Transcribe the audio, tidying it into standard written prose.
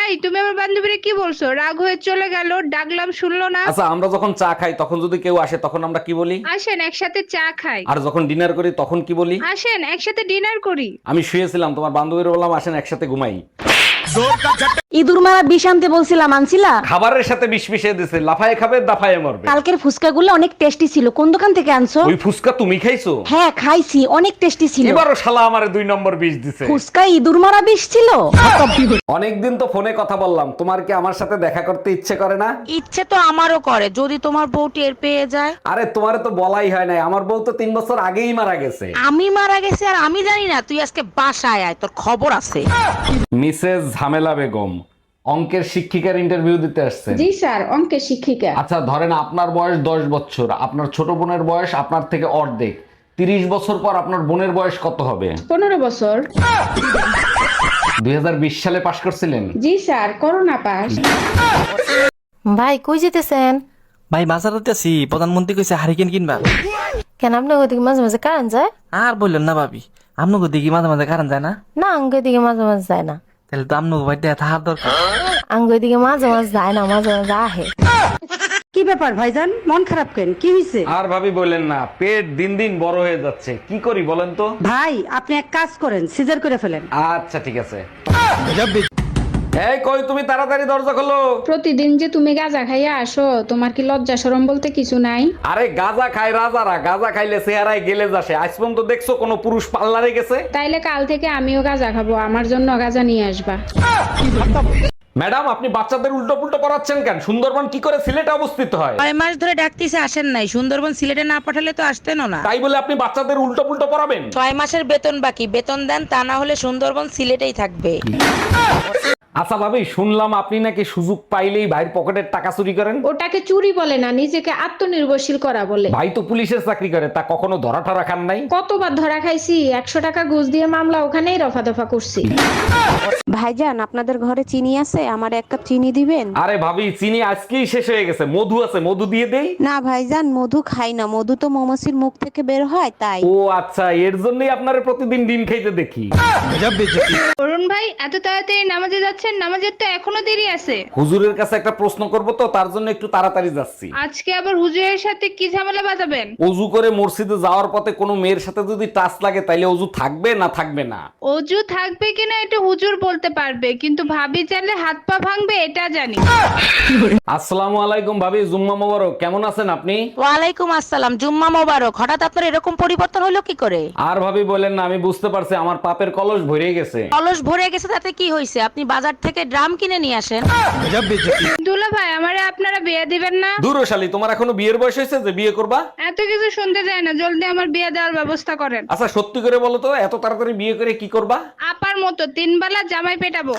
এই তুমি আমার বান্ধবীরে কি বলছো? রাগ হয়ে চলে গেল, ডাকলাম শুনলো না। আচ্ছা, আমরা যখন চা খাই তখন যদি কেউ আসে তখন আমরা কি বলি? আসেন একসাথে চা খাই। আর যখন ডিনার করি তখন কি বলি? আসেন একসাথে ডিনার করি। আমি শুয়েছিলাম, তোমার বান্ধবীর বললাম আসেন একসাথে ঘুমাই। ইঁদুর মারা বিষ আনতে বলছিলাম, আনছিলা? খাবারের সাথে বিষ মিশিয়ে দিছে, লাফায়ে খাবে দাফায়ে মরবে। কালকের ফুচকাগুলো অনেক টেস্টি ছিল, কোন দোকান থেকে আনছো? ওই ফুসকা তুমি খাইছো? হ্যাঁ খাইছি, অনেক টেস্টি ছিল। এবারও শালা আমারে 2 নম্বর বিষ দিছে। ফুচকায় ইঁদুর মারা বিষ ছিল। অনেকদিন তো ফোনে কথা বললাম, তোমার কি আমার সাথে দেখা করতে ইচ্ছে করে না? ইচ্ছে তো আমারও করে, যদি তোমার বউ টের পেয়ে যায়। আরে তোমারে তো বলাই হয় নাই, আমার বউ তো 3 বছর আগেই মারা গেছে। আমি মারা গেছি আর আমি জানি না? তুই আজকে বাসায় আয়, তোর খবর আছে। মিসেস ঝামেলা বেগম অঙ্কের শিক্ষিকার ইন্টারভিউ দিতে আসছেন। জি স্যার, অঙ্কের শিক্ষিকা। আচ্ছা ধরেন আপনার বয়স 10 বছর, আপনার ছোট বোনের বয়স আপনার থেকে অর্ধেক। 30 বছর পর আপনার বোনের বয়স কত হবে? 15 বছর। 2020 সালে পাশ করছিলেন? জি স্যার, করোনা পাস। ভাই কই যেতেছেন? ভাই বাজারতে আছি, প্রধানমন্ত্রী কইছে হারিকেন কিনবা। কেন আপনার ওদিকে মাঝে মাঝে কারেন্ট যায়? আর বললেন না ভাবি, আপনাকে দেখি মাঝে মাঝে কারণ যায় না। না আঙ্গ দিকে মাঝে মাঝে যায় না। তাহলে তো আপনাকে বাড়িতে থাকার দরকার। আঙ্গ দিকে মাঝে মাঝে যায় না, মাঝে মাঝে আহে। কি ব্যাপার ভাইজান, মন খারাপ কেন, কি হয়েছে? আর ভাবি বললেন না, পেট দিন দিন বড় হয়ে যাচ্ছে, কি করি বলেন তো? ভাই আপনি এক কাজ করেন, সিজার করে ফেলেন। আচ্ছা ঠিক আছে। এই কই তুমি, তাড়াতাড়ি দরজা খোলো। প্রতিদিন যে তুমি গাঁজা খাইয়া আসো, তোমার কি লজ্জা শরম বলতে কিছু নাই? আরে গাজা খায় রাজারা, গাজা খাইলে চেহারায় গেলে যাসে। আজ পর্যন্ত দেখছো কোনো পুরুষ পার্লারে গেছে? তাইলে কাল থেকে আমিও গাঁজা খাবো, আমার জন্য গাঁজা নিয়ে আসবা। ম্যাডাম আপনি বাচ্চাদের উল্টো পুল্টো পড়াচ্ছেন কেন? সুন্দরবন কি করে সিলেটে অবস্থিত হয়? 6 মাস ধরে ডাকতেছে, আসেন নাই। সুন্দরবন সিলেটে না পাঠালে তো আসতেনও না। তাই বলে আপনি বাচ্চাদের উল্টো পুল্টো পড়াবেন? 6 মাসের বেতন বাকি, বেতন দেন, তা না হলে সুন্দরবন সিলেটেই থাকবে। আচ্ছা ভাবি, শুনলাম আপনি নাকি সুযোগ পাইলেই ভাইয়ের পকেটের টাকা চুরি করেন। ওটাকে চুরি বলে না, নিজেকে আত্মনির্ভরশীল করা বলে। ভাই তো পুলিশের চাকরি করে, তা কখনো ধরা ঠরা খান নাই? কতবার ধরা খাইছি, 100 টাকা ঘুষ দিয়ে মামলা ওখানেই রফা দফা করছি। ভাইজান আপনাদের ঘরে চিনি আছে? আমার 1 কাপ চিনি দিবেন? আরে ভাবি, চিনি আজকেই শেষ হয়ে গেছে, মধু আছে, মধু দিয়ে দেই? না ভাইজান, মধু খাই না, মধু তো মৌমাছির মুখ থেকে বের হয় তাই। ও আচ্ছা, এর জন্যই আপনারে প্রতিদিন ডিম খাইতে দেখি। অরুণ ভাই এত তাড়াতাড়ি নামাজে যাচ্ছেন? নামাজের তো এখনো দেরি আছে। হুজুরের কাছে একটা প্রশ্ন করব তো, তার জন্য একটু তাড়াতাড়ি যাচ্ছি। আজকে আবার হুজুরের সাথে কি ঝামেলা বাঁধাবেন? অজু করে মসজিদে যাওয়ার পথে কোনো মেয়ের সাথে যদি টাচ লাগে তাইলে অজু থাকবে না থাকবে না? অজু থাকবে কিনা এটা হুজুর বলতে পারবে, কিন্তু ভাবি চাইলে হাত পা ভাঙবে এটা জানি। আসসালামু আলাইকুম ভাবি, জুম্মা মোবারক। কেমন আছেন আপনি? ওয়ালাইকুম আসসালাম, জুম্মা মোবারক। হঠাৎ আপনার এরকম পরিবর্তন হলো কি করে? আর ভাবি বলেন না, আমি বুঝতে পারছি আমার পাপের কলস ভরে গেছে। কলস ভরে গেছে তাতে কি হয়েছে? আপনি বাজার থেকে ড্রাম কিনে নিয়ে আসেন। দুলা ভাই আমারে আপনারা বিয়ে দিবেন না? দূর শালি, তোমার এখনো বিয়ের বয়স হয়েছে যে বিয়ে করবা? এত কিছু শুনতে যায় না, জলদি আমার বিয়ে দেওয়ার ব্যবস্থা করেন। আচ্ছা সত্যি করে বলো তো, এত তাড়াতাড়ি বিয়ে করে কি করবা? আপার মতো 3 বেলা জামাই পেটাবো।